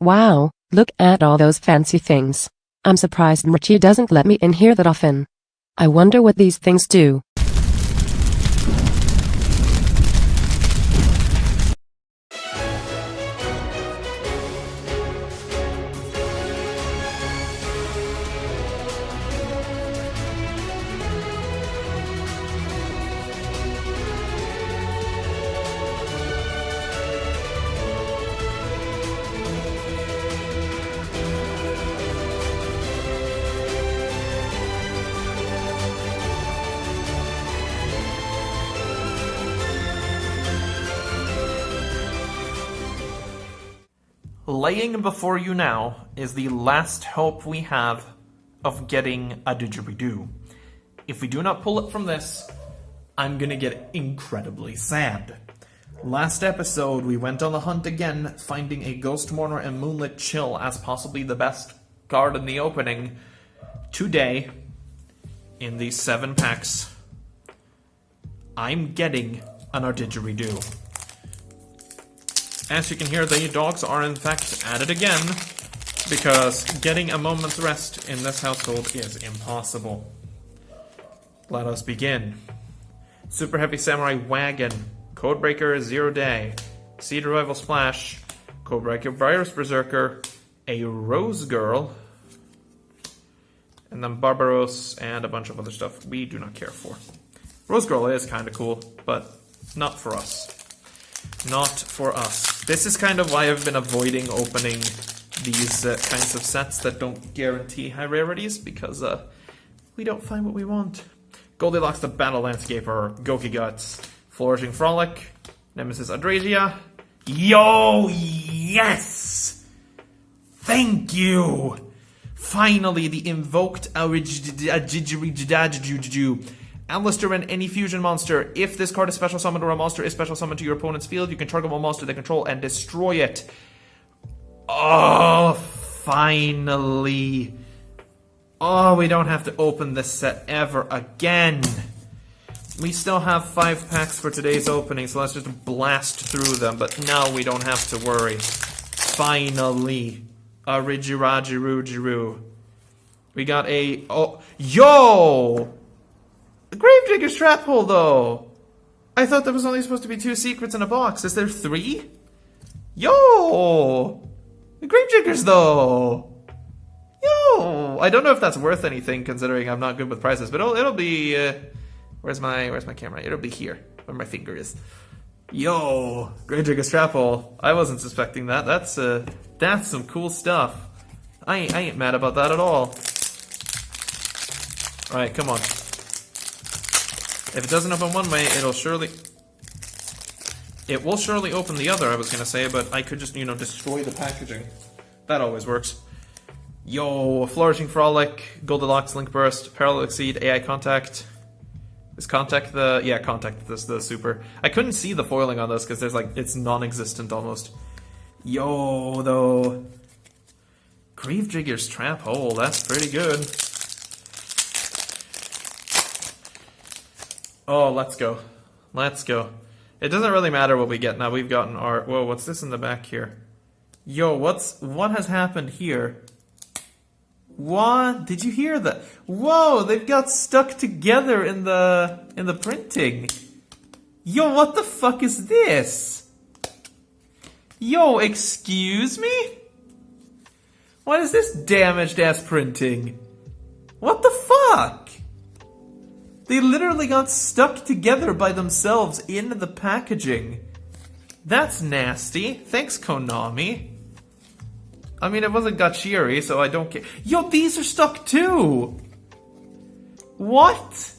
Wow, look at all those fancy things. I'm surprised Richie doesn't let me in here that often. I wonder what these things do. Laying before you now is the last hope we have of getting a didgeridoo. If we do not pull it from this, I'm gonna get incredibly sad. Last episode, we went on the hunt again, finding a Ghost Mourner and Moonlit Chill as possibly the best card in the opening. Today, in these 7 packs, I'm getting an didgeridoo. As you can hear, the dogs are in fact at it again, because getting a moment's rest in this household is impossible. Let us begin. Super Heavy Samurai Wagon, Codebreaker 0 Day, Seed Revival Splash, Codebreaker Virus Berserker, a Rose Girl, and then Barbaros and a bunch of other stuff we do not care for. Rose Girl is kind of cool, but not for us. Not for us. This is kind of why I've been avoiding opening these kinds of sets that don't guarantee high rarities, because we don't find what we want. Goldilocks the Battle Landscaper, Goki Guts, Flourishing Frolic, Nemesis Adrasia. Yo, yes! Thank you! Finally, the invoked Audigeridoo. Alistair and any fusion monster. If this card is special summoned or a monster is special summoned to your opponent's field, you can target one monster they control and destroy it. Oh, finally. Oh, we don't have to open this set ever again. We still have 5 packs for today's opening, so let's just blast through them. But now we don't have to worry. Finally. Audigeridoo. We got a... Oh, yo! The Gravedigger's Trap Hole, though! I thought there was only supposed to be 2 secrets in a box. Is there 3? Yo! The Gravediggers, though! Yo! I don't know if that's worth anything, considering I'm not good with prices, but it'll be... where's my camera? It'll be here, where my finger is. Yo! Gravedigger's Trap Hole. I wasn't suspecting that. That's some cool stuff. I ain't mad about that at all. Alright, come on. If it doesn't open one way, it will surely open the other, I was gonna say, but I could just, destroy the packaging. That always works. Yo, Flourishing Frolic, Goldilocks, Link Burst, Parallel Exceed, AI Contact. Is Contact the... Yeah, Contact is the super. I couldn't see the foiling on this, because there's it's non-existent almost. Yo, though. Gravedigger's Trap Hole, that's pretty good. Oh, let's go. Let's go. It doesn't really matter what we get now. We've gotten our... Whoa, what's this in the back here? Yo, what has happened here? What? Did you hear that? Whoa, they've got stuck together in the printing. Yo, what the fuck is this? Yo, excuse me? What is this damaged ass printing? What the fuck? They literally got stuck together by themselves in the packaging. That's nasty. Thanks, Konami. I mean, it wasn't Gachiri, so I don't care. Yo, these are stuck too! What?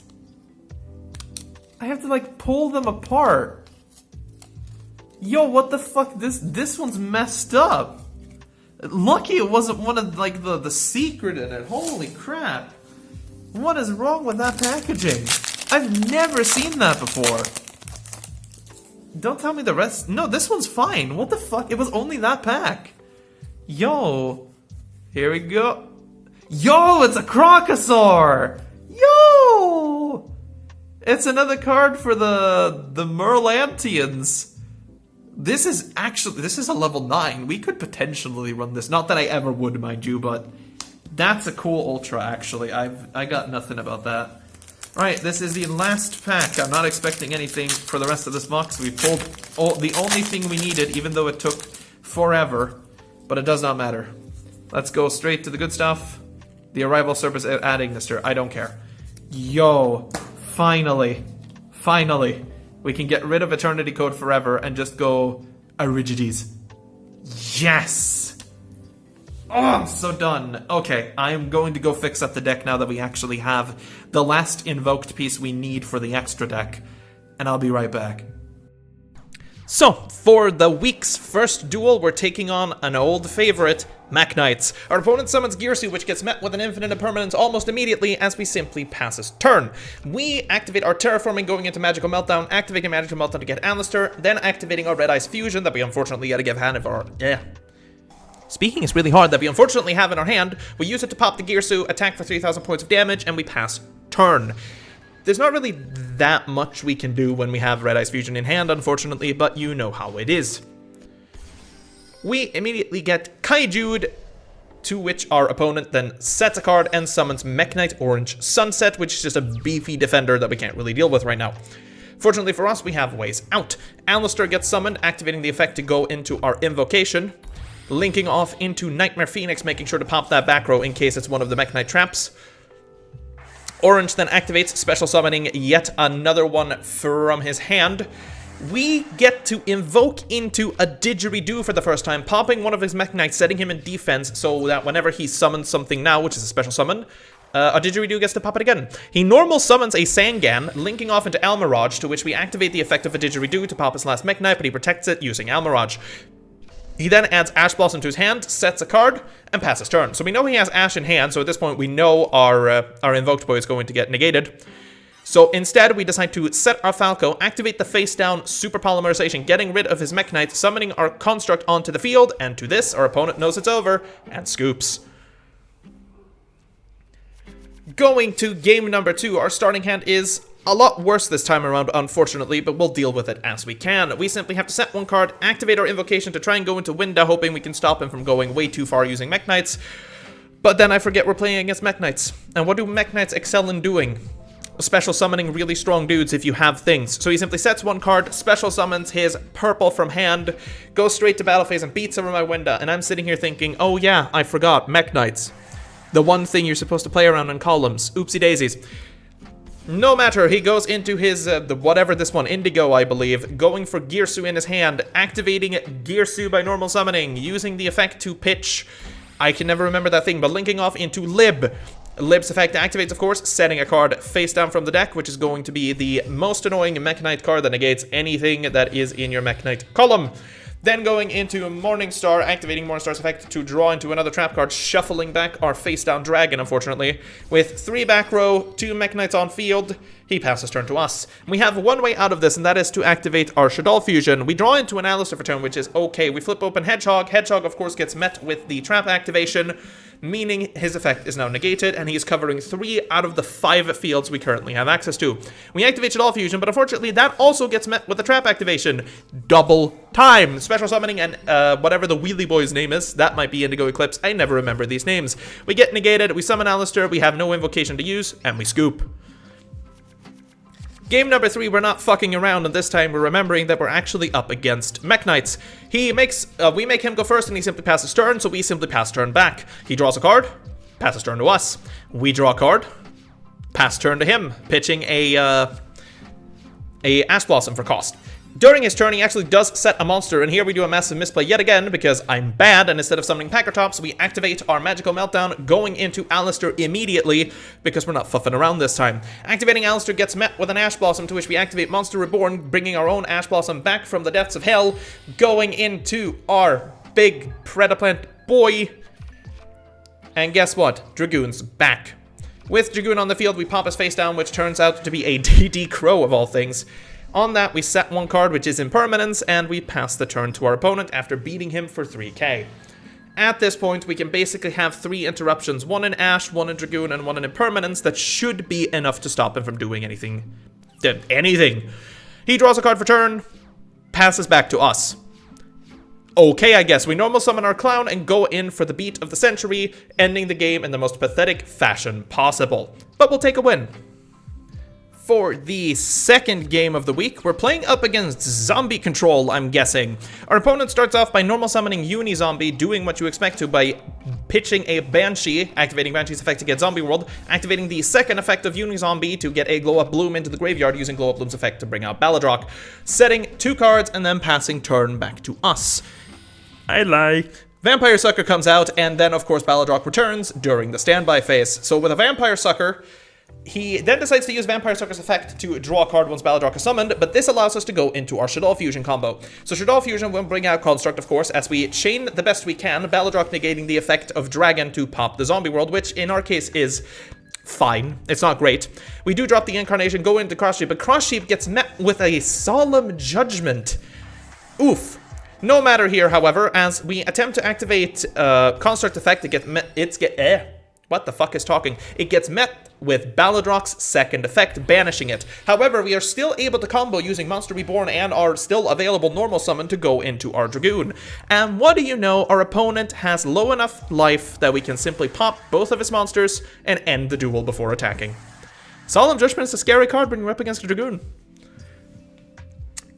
I have to, pull them apart. Yo, what the fuck? This one's messed up. Lucky it wasn't one of, the secret in it. Holy crap. What is wrong with that packaging? I've never seen that before. Don't tell me the rest. No, this one's fine. What the fuck? It was only that pack. Yo. Here we go. Yo, it's a Crocosaur. Yo. It's another card for the Merlantians. This is a level 9. We could potentially run this. Not that I ever would, mind you, but that's a cool ultra, actually. I got nothing about that. Right, this is the last pack. I'm not expecting anything for the rest of this box. We pulled the only thing we needed, even though it took forever. But it does not matter. Let's go straight to the good stuff. The arrival service ad ignister. I don't care. Yo, finally. Finally. We can get rid of Eternity Code Forever and just go Audigeridoo. Yes! Oh, I'm so done. Okay, I'm going to go fix up the deck now that we actually have the last invoked piece we need for the extra deck. And I'll be right back. So, for the week's first duel, we're taking on an old favorite, Mekk-Knights. Our opponent summons Gearsu, which gets met with an infinite impermanence almost immediately as we simply pass his turn. We activate our Terraforming going into Magical Meltdown, activating Magical Meltdown to get Alistair, then activating our Red Ice Fusion that we unfortunately gotta give hand of our... Speaking is really hard that we unfortunately have in our hand. We use it to pop the Gearsu, attack for 3,000 points of damage, and we pass turn. There's not really that much we can do when we have Red Ice Fusion in hand, unfortunately, but you know how it is. We immediately get Kaiju'd, to which our opponent then sets a card and summons Mekk-Knight Orange Sunset, which is just a beefy defender that we can't really deal with right now. Fortunately for us, we have ways out. Alistair gets summoned, activating the effect to go into our invocation, linking off into Nightmare Phoenix, making sure to pop that back row in case it's one of the Mekk-Knight traps. Orange then activates, special summoning yet another one from his hand. We get to invoke into Audigeridoo for the first time, popping one of his Mekk-Knights, setting him in defense so that whenever he summons something now, which is a special summon, Audigeridoo gets to pop it again. He normal summons a Sangan, linking off into Almirage, to which we activate the effect of Audigeridoo to pop his last Mekk-Knight, but he protects it using Almirage. He then adds Ash Blossom to his hand, sets a card, and passes turn. So we know he has Ash in hand, so at this point we know our Invoked Boy is going to get negated. So instead, we decide to set our Falco, activate the face-down Super Polymerization, getting rid of his Mekk-Knight, summoning our Construct onto the field, and to this, our opponent knows it's over, and scoops. Going to game number 2, our starting hand is a lot worse this time around, unfortunately, but we'll deal with it as we can. We simply have to set one card, activate our invocation to try and go into Winda, hoping we can stop him from going way too far using Mekk-Knights. But then I forget we're playing against Mekk-Knights. And what do Mekk-Knights excel in doing? Special summoning really strong dudes if you have things. So he simply sets one card, special summons his purple from hand, goes straight to battle phase and beats over my Winda. And I'm sitting here thinking, oh yeah, I forgot, Mekk-Knights. The one thing you're supposed to play around in columns. Oopsie daisies. No matter, he goes into his, whatever this one, Indigo, I believe, going for Gearsu in his hand, activating Gearsu by normal summoning, using the effect to pitch, I can never remember that thing, but linking off into Lib. Lib's effect activates, of course, setting a card face down from the deck, which is going to be the most annoying Mekk-Knight card that negates anything that is in your Mekk-Knight column. Then going into Morningstar, activating Morningstar's effect to draw into another trap card, shuffling back our face-down dragon, unfortunately. With 3 back row, 2 Mekk-Knights on field, he passes turn to us. We have one way out of this, and that is to activate our Shaddoll fusion. We draw into an Alistair for turn, which is okay. We flip open Hedgehog. Hedgehog, of course, gets met with the trap activation, meaning his effect is now negated, and he is covering 3 out of the 5 fields we currently have access to. We activate Shaddoll fusion, but unfortunately that also gets met with the trap activation. Double time. Special summoning and whatever the Wheelie Boy's name is, that might be Indigo Eclipse, I never remember these names. We get negated, we summon Alistair, we have no invocation to use, and we scoop. Game number 3, we're not fucking around, and this time we're remembering that we're actually up against Mekk-Knights. We make him go first, and he simply passes turn, so we simply pass turn back. He draws a card, passes turn to us. We draw a card, pass turn to him, pitching a Ash Blossom for cost. During his turn, he actually does set a monster, and here we do a massive misplay yet again, because I'm bad, and instead of summoning Packertops, we activate our Magical Meltdown, going into Alistair immediately, because we're not fuffing around this time. Activating Alistair gets met with an Ash Blossom, to which we activate Monster Reborn, bringing our own Ash Blossom back from the depths of hell, going into our big Predaplant boy. And guess what? Dragoon's back. With Dragoon on the field, we pop his face down, which turns out to be a DD Crow of all things. On that, we set one card, which is Impermanence, and we pass the turn to our opponent after beating him for 3k. At this point, we can basically have 3 interruptions, one in Ash, one in Dragoon, and one in Impermanence, that should be enough to stop him from doing anything. He draws a card for turn, passes back to us. Okay, I guess we normal summon our clown and go in for the beat of the century, ending the game in the most pathetic fashion possible. But we'll take a win. For the second game of the week, we're playing up against Zombie Control, I'm guessing. Our opponent starts off by normal summoning Uni-Zombie, doing what you expect to by pitching a Banshee, activating Banshee's effect to get Zombie World, activating the second effect of Uni-Zombie to get a Glow-Up Bloom into the graveyard using Glow-Up Bloom's effect to bring out Baladrock, setting 2 cards and then passing turn back to us. I lie. Vampire Sucker comes out, and then of course Baladrock returns during the standby phase. So with a Vampire Sucker, he then decides to use Vampire Sucker's effect to draw a card once Baladrock is summoned, but this allows us to go into our Shaddoll Fusion combo. So Shaddoll Fusion will bring out Construct, of course, as we chain the best we can, Baladrock negating the effect of Dragon to pop the Zombie World, which in our case is fine. It's not great. We do drop the Incarnation, go into Cross Sheep, but Cross Sheep gets met with a Solemn Judgment. Oof. No matter here, however, as we attempt to activate Construct effect, what the fuck is talking? It gets met with Baladrock's second effect, banishing it. However, we are still able to combo using Monster Reborn and our still available normal summon to go into our Dragoon. And what do you know, our opponent has low enough life that we can simply pop both of his monsters and end the duel before attacking. Solemn Judgment is a scary card bringing up against a Dragoon.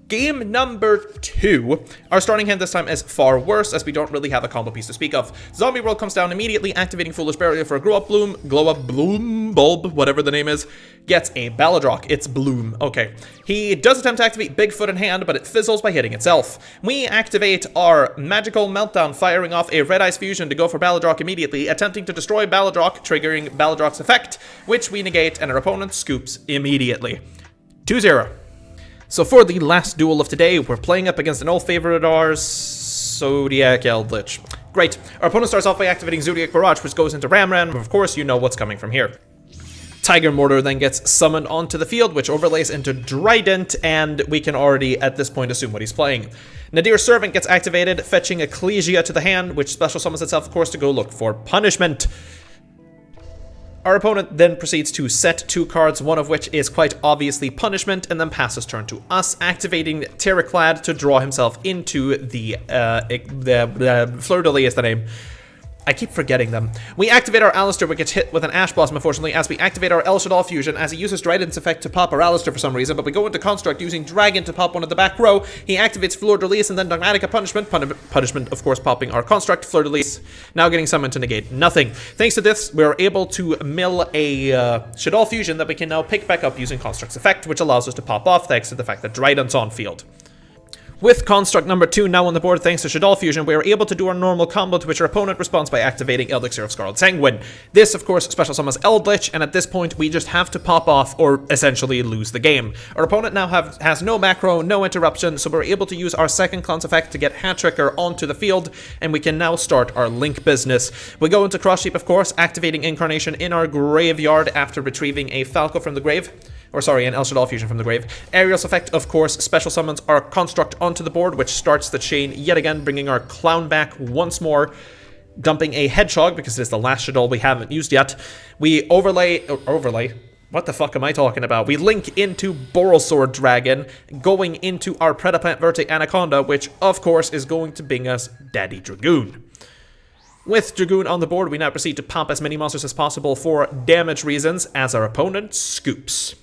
Game number 2. Our starting hand this time is far worse, as we don't really have a combo piece to speak of. Zombie World comes down immediately, activating Foolish Burial for a Glow-Up Bloom, Bulb, whatever the name is, gets a Baladrock. It's Bloom. Okay. He does attempt to activate Bigfoot in hand, but it fizzles by hitting itself. We activate our Magical Meltdown, firing off a Red Eyes Fusion to go for Baladrock immediately, attempting to destroy Baladrock, triggering Baladrock's effect, which we negate, and our opponent scoops immediately. 2-0. So for the last duel of today, we're playing up against an old favorite of ours, Zoodiac Eldlich. Great. Our opponent starts off by activating Zoodiac Barrage, which goes into Ramram. Of course, you know what's coming from here. Tiger Mortar then gets summoned onto the field, which overlays into Trident, and we can already, at this point, assume what he's playing. Nadir's Servant gets activated, fetching Ecclesia to the hand, which special summons itself, of course, to go look for punishment. Our opponent then proceeds to set 2 cards, one of which is quite obviously punishment, and then passes turn to us, activating Terraclad to draw himself into the Fleur-de-Lis is the name. I keep forgetting them. We activate our Alistair, which gets hit with an Ash Blossom, unfortunately, as we activate our El Shaddoll Fusion, as he uses Trident's effect to pop our Alistair for some reason, but we go into Construct using Dragon to pop one of the back row. He activates Fleur-de-Lis and then Dogmatika Punishment. Punishment, of course, popping our Construct. Fleur-de-Lis now getting summoned to negate nothing. Thanks to this, we're able to mill a Shaddoll Fusion that we can now pick back up using Construct's effect, which allows us to pop off thanks to the fact that Trident's on field. With Construct number 2 now on the board thanks to Shaddoll Fusion, we are able to do our normal combo, to which our opponent responds by activating Elixir of Scarlet Sanguine. This, of course, special summons Eldlich, and at this point we just have to pop off or essentially lose the game. Our opponent now has no macro, no interruption, so we're able to use our second Clown's effect to get Hat-Tricker onto the field, and we can now start our Link business. We go into Cross Sheep, of course, activating Incarnation in our graveyard after retrieving a Falco from the grave. Or sorry, an El Shaddoll Fusion from the grave. Ariel's effect, of course, special summons our Construct onto the board, which starts the chain yet again, bringing our Clown back once more, dumping a Hedgehog, because it is the last Shaddoll we haven't used yet. We overlay, what the fuck am I talking about? We link into Borrelsword Dragon, going into our Predaplant Verte Anaconda, which, of course, is going to bring us Daddy Dragoon. With Dragoon on the board, we now proceed to pop as many monsters as possible for damage reasons, as our opponent scoops.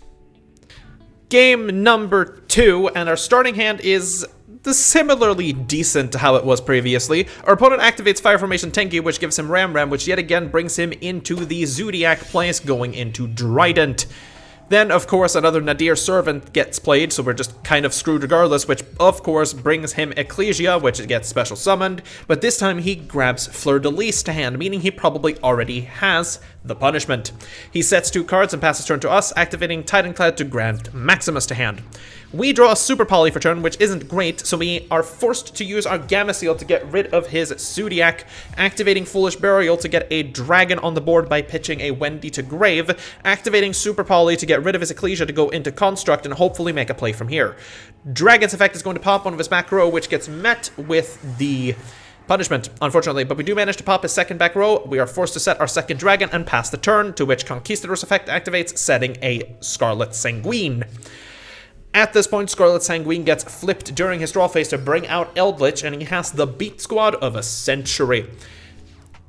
Game number 2, and our starting hand is similarly decent to how it was previously. Our opponent activates Fire Formation Tenki, which gives him Ram, which yet again brings him into the Zoodiac place, going into Trident. Then, of course, another Nadir Servant gets played, so we're just kind of screwed regardless, which, of course, brings him Ecclesia, which gets special summoned, but this time he grabs Fleur-de-Lis to hand, meaning he probably already has the punishment. He sets 2 cards and passes turn to us, activating Titanclad to grant Maximus to hand. We draw a Super Poly for turn, which isn't great, so we are forced to use our Gamma Seal to get rid of his Zoodiac, activating Foolish Burial to get a Dragon on the board by pitching a Wendy to Grave, activating Super Poly to get rid of his Ecclesia to go into Construct and hopefully make a play from here. Dragon's effect is going to pop one of his back row, which gets met with the punishment, unfortunately, but we do manage to pop his second back row. We are forced to set our second Dragon and pass the turn, to which Conquistador's effect activates, setting a Scarlet Sanguine. At this point, Scarlet Sanguine gets flipped during his draw phase to bring out Eldlich, and he has the beat squad of a century.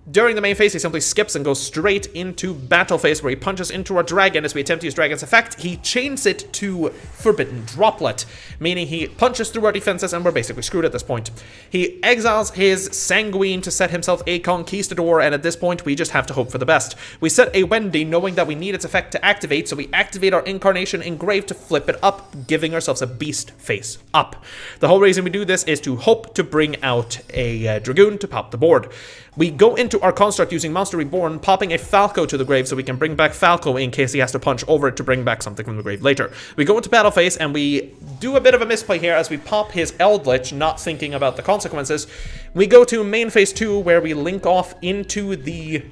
During the main phase, he simply skips and goes straight into battle phase, where he punches into our dragon. As we attempt to use Dragon's effect, he chains it to Forbidden Droplet, meaning he punches through our defenses and we're basically screwed at this point. He exiles his Sanguine to set himself a Conquistador, and at this point we just have to hope for the best. We set a Wendy knowing that we need its effect to activate, so we activate our Incarnation Engraved to flip it up, giving ourselves a beast face up. The whole reason we do this is to hope to bring out a Dragoon to pop the board. We go into our construct using Monster Reborn, popping a Falco to the grave so we can bring back Falco in case he has to punch over it to bring back something from the grave later. We go into battle phase and we do a bit of a misplay here as we pop his Eldlich, not thinking about the consequences. We go to main phase 2 where we link off into the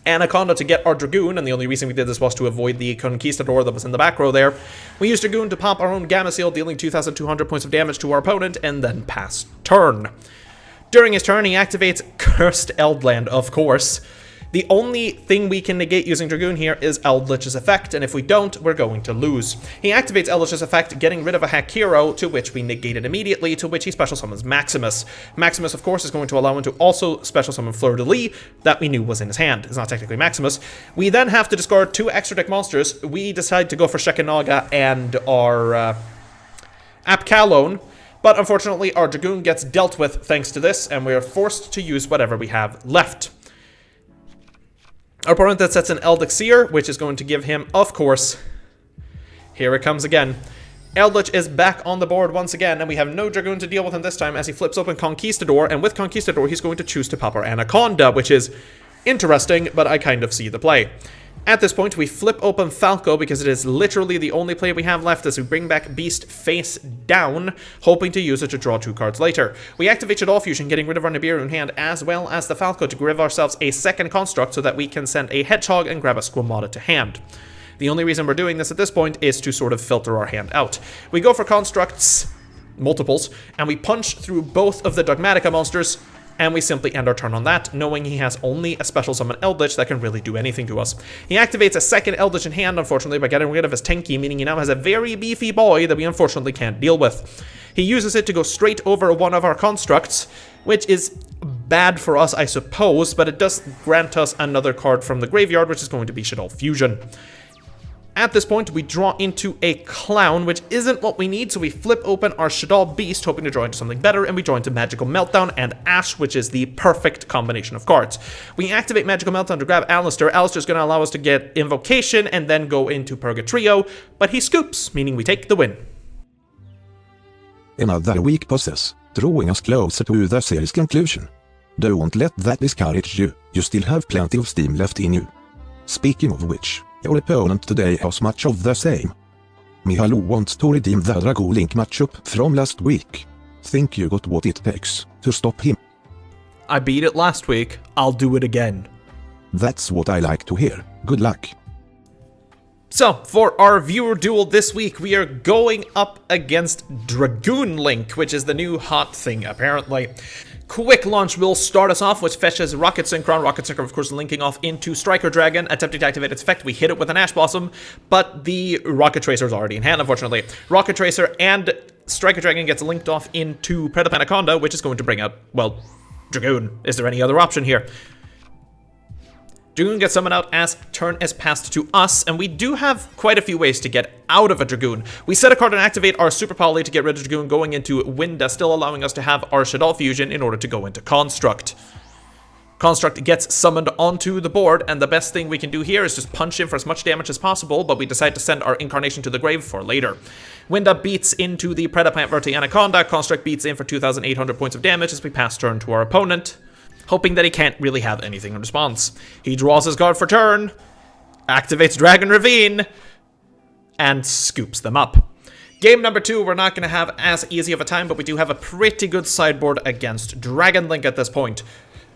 Anaconda to get our Dragoon, and the only reason we did this was to avoid the Conquistador that was in the back row there. We use Dragoon to pop our own Gamma Seal, dealing 2,200 points of damage to our opponent, and then pass turn. During his turn, he activates Cursed Eldland, of course. The only thing we can negate using Dragoon here is Eldlich's effect, and if we don't, we're going to lose. He activates Eldlich's effect, getting rid of a hack hero, to which we negate it immediately, to which he special summons Maximus. Maximus, of course, is going to allow him to also special summon Fleur-de-Lis, that we knew was in his hand. It's not technically Maximus. We then have to discard 2 extra deck monsters. We decide to go for Shekinaga and our Apkalone. But unfortunately, our Dragoon gets dealt with thanks to this, and we are forced to use whatever we have left. Our opponent then sets an Eldixir, which is going to give him, of course, here it comes again. Eldlich is back on the board once again, and we have no Dragoon to deal with him this time as he flips open Conquistador, and with Conquistador, he's going to choose to pop our Anaconda, which is interesting, but I kind of see the play. At this point, we flip open Falco because it is literally the only play we have left as we bring back Beast face down, hoping to use it to draw 2 cards later. We activate Shaddoll Fusion, getting rid of our Nibiru in hand, as well as the Falco to give ourselves a second construct so that we can send a Hedgehog and grab a Squamata to hand. The only reason we're doing this at this point is to sort of filter our hand out. We go for constructs, multiples, and we punch through both of the Dogmatika monsters, and we simply end our turn on that, knowing he has only a special summon Eldlich that can really do anything to us. He activates a second Eldlich in hand, unfortunately, by getting rid of his Tenki, meaning he now has a very beefy boy that we unfortunately can't deal with. He uses it to go straight over one of our constructs, which is bad for us, I suppose, but it does grant us another card from the graveyard, which is going to be Shaddoll Fusion. At this point, we draw into a Clown, which isn't what we need, so we flip open our Shaddoll Beast, hoping to draw into something better, and we draw into Magical Meltdown and Ash, which is the perfect combination of cards. We activate Magical Meltdown to grab Alistair. Alistair's going to allow us to get Invocation and then go into Purgatrio, but he scoops, meaning we take the win. Another week passes, drawing us closer to the series conclusion. Don't let that discourage you, you still have plenty of steam left in you. Speaking of which, your opponent today has much of the same. Mihalu wants to redeem the Dragoon Link matchup from last week. Think you got what it takes to stop him? I beat it last week, I'll do it again. That's what I like to hear. Good luck. So, for our viewer duel this week, we are going up against Dragoon Link, which is the new hot thing, apparently. Quick Launch will start us off, which fetches Rocket Synchron. Rocket Synchron, of course, linking off into Striker Dragon. Attempting to activate its effect, we hit it with an Ash Blossom, but the Rocket Tracer is already in hand, unfortunately. Rocket Tracer and Striker Dragon gets linked off into Predator Anaconda, which is going to bring out, well, Dragoon. Is there any other option here? Dragoon gets summoned out as turn is passed to us, and we do have quite a few ways to get out of a Dragoon. We set a card and activate our Super Poly to get rid of Dragoon, going into Winda, still allowing us to have our Shaddoll Fusion in order to go into Construct. Construct gets summoned onto the board, and the best thing we can do here is just punch in for as much damage as possible, but we decide to send our Incarnation to the grave for later. Winda beats into the Predaplant Verti Anaconda. Construct beats in for 2,800 points of damage as we pass turn to our opponent, hoping that he can't really have anything in response. He draws his card for turn, activates Dragon Ravine, and scoops them up. Game number 2, we're not going to have as easy of a time, but we do have a pretty good sideboard against Dragon Link at this point.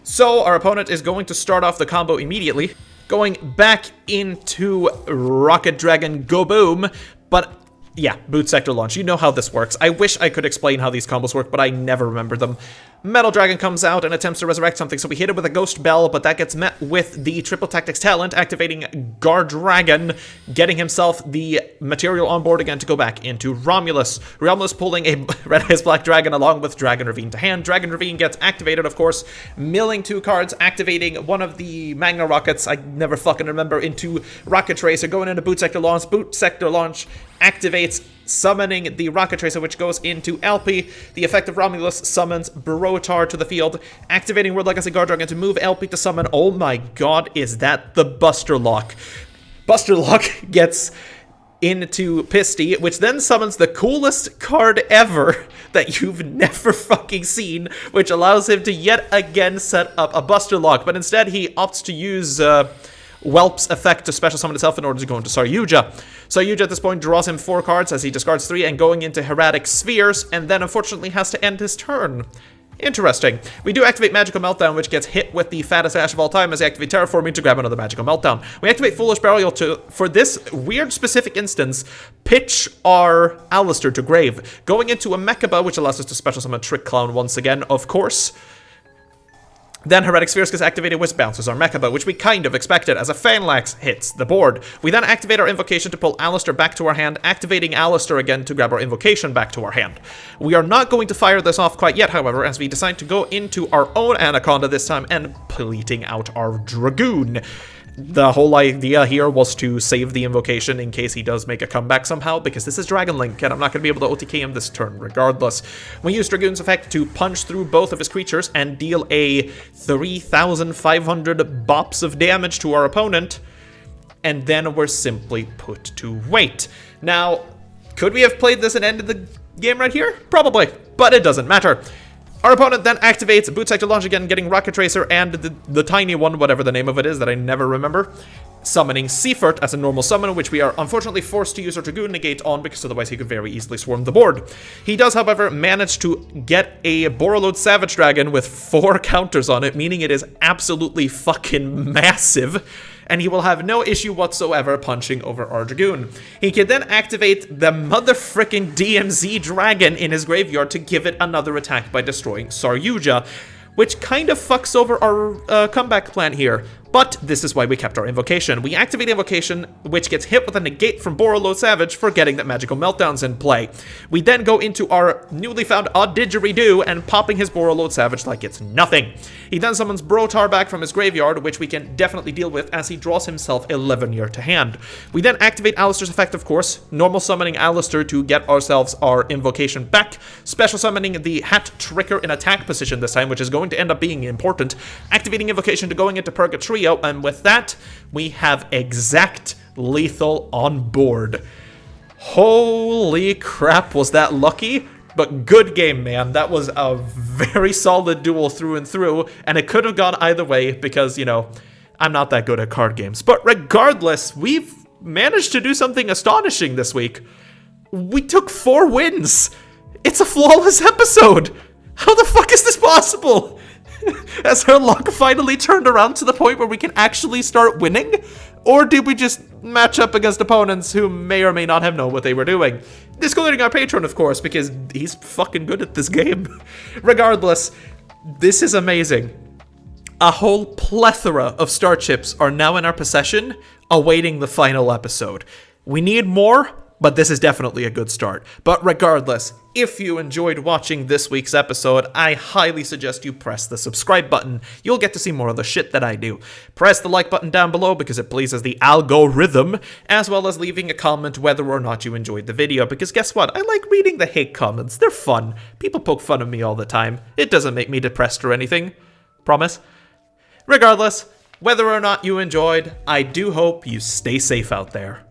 So our opponent is going to start off the combo immediately, going back into Rocket Dragon Go Boom, but yeah, Boot Sector Launch. You know how this works. I wish I could explain how these combos work, but I never remember them. Metal Dragon comes out and attempts to resurrect something, so we hit it with a Ghost Bell, but that gets met with the Triple Tactics talent, activating Dragon, getting himself the material on board again to go back into Romulus. Romulus pulling a Red Eyes Black Dragon along with Dragon Ravine to hand. Dragon Ravine gets activated, of course, milling 2 cards, activating one of the Magna Rockets, I never fucking remember, into Rocket Tracer, going into Boot Sector Launch, activates, summoning the Rocket Tracer, which goes into LP. The effect of Romulus summons Barotar to the field, activating World Legacy Guard Dragon to move LP to summon. Oh my god, is that the Buster Lock? Buster Lock gets into Pisty, which then summons the coolest card ever that you've never fucking seen, which allows him to yet again set up a Buster Lock, but instead he opts to use Whelp's effect to special summon itself in order to go into Saryuja. Saryuja at this point draws him 4 cards as he discards 3 and going into Hermetic Spheres, and then unfortunately has to end his turn. Interesting. We do activate Magical Meltdown, which gets hit with the fattest ash of all time as they activate Terraforming to grab another Magical Meltdown. We activate Foolish Burial to, for this weird specific instance, pitch our Alistair to grave. Going into a Mechaba, which allows us to special summon Trick Clown once again, of course. Then Heretic Spheres gets activated, which bounces our Mechaba, which we kind of expected as a Phalanx hits the board. We then activate our Invocation to pull Alistair back to our hand, activating Alistair again to grab our Invocation back to our hand. We are not going to fire this off quite yet, however, as we decide to go into our own Anaconda this time and pleating out our Dragoon. The whole idea here was to save the Invocation in case he does make a comeback somehow, because this is Dragon Link, and I'm not going to be able to OTK him this turn regardless. We use Dragoon's effect to punch through both of his creatures and deal a 3,500 bops of damage to our opponent, and then we're simply put to wait. Now, could we have played this and ended the game right here? Probably, but it doesn't matter. Our opponent then activates Boot Sector Launch again, getting Rocket Tracer and the tiny one, whatever the name of it is that I never remember, summoning Seifert as a normal summon, which we are unfortunately forced to use our Dragoon Negate on because otherwise he could very easily swarm the board. He does, however, manage to get a Borreload Savage Dragon with 4 counters on it, meaning it is absolutely fucking massive, and he will have no issue whatsoever punching over our Dragoon. He can then activate the motherfricking DMZ Dragon in his graveyard to give it another attack by destroying Saryuja, which kind of fucks over our comeback plan here. But this is why we kept our Invocation. We activate Invocation, which gets hit with a negate from Borreload Savage, forgetting that Magical Meltdown's in play. We then go into our newly found Audigeridoo and popping his Borreload Savage like it's nothing. He then summons Brotar back from his graveyard, which we can definitely deal with as he draws himself 11 year to hand. We then activate Alistair's effect, of course, normal summoning Alistair to get ourselves our Invocation back, special summoning the Hat Tricker in attack position this time, which is going to end up being important, activating Invocation to going into Purgatory, and with that, we have exact lethal on board. Holy crap, was that lucky? But good game, man. That was a very solid duel through and through, and it could have gone either way because, you know, I'm not that good at card games. But regardless, we've managed to do something astonishing this week. We took 4 wins. It's a flawless episode. How the fuck is this possible? Has her luck finally turned around to the point where we can actually start winning? Or did we just match up against opponents who may or may not have known what they were doing? Excluding our patron, of course, because he's fucking good at this game. Regardless, this is amazing. A whole plethora of star chips are now in our possession, awaiting the final episode. We need more, but this is definitely a good start. But regardless, if you enjoyed watching this week's episode, I highly suggest you press the subscribe button. You'll get to see more of the shit that I do. Press the like button down below because it pleases the algorithm, as well as leaving a comment whether or not you enjoyed the video, because guess what? I like reading the hate comments. They're fun. People poke fun of me all the time. It doesn't make me depressed or anything. Promise. Regardless, whether or not you enjoyed, I do hope you stay safe out there.